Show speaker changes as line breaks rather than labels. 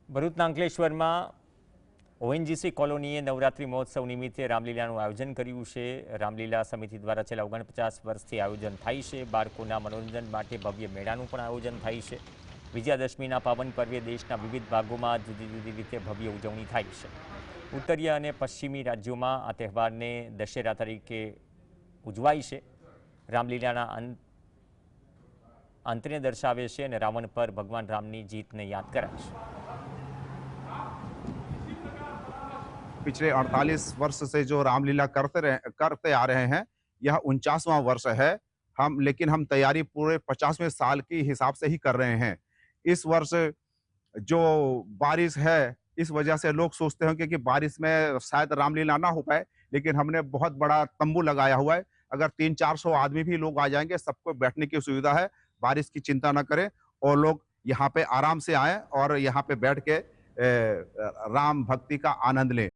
ભરૂચના અંકલેશ્વરમાં ઓએનજીસી કોલોનીએ નવરાત્રિ મહોત્સવ નિમિત્તે રામલીલાનું આયોજન કર્યું છે। રામલીલા સમિતિ દ્વારા છેલ્લા 49 વર્ષથી આયોજન થાય છે। બાળકોના મનોરંજન માટે ભવ્ય મેળાનું પણ આયોજન થાય છે। વિજયાદશમીના પાવન પર્વે દેશના વિવિધ ભાગોમાં જુદી જુદી રીતે ભવ્ય ઉજવણી થાય છે। ઉત્તરીય અને પશ્ચિમી રાજ્યોમાં આ તહેવારને દશેરા તરીકે ઉજવાય છે। રામલીલાના અંતને દર્શાવે છે અને રાવણ પર ભગવાન રામની જીતને યાદ કરાય છે।
पिछले 48 वर्ष से जो रामलीला करते आ रहे हैं, यह 49वां वर्ष है। लेकिन हम तैयारी पूरे 50वें साल के हिसाब से ही कर रहे हैं। इस वर्ष जो बारिश है, इस वजह से लोग सोचते होंगे कि बारिश में शायद रामलीला ना हो पाए, लेकिन हमने बहुत बड़ा तंबू लगाया हुआ है। अगर 300-400 आदमी भी लोग आ जाएंगे, सबको बैठने की सुविधा है। बारिश की चिंता न करें और लोग यहाँ पे आराम से आएं और यहाँ पे बैठ के राम भक्ति का आनंद लें।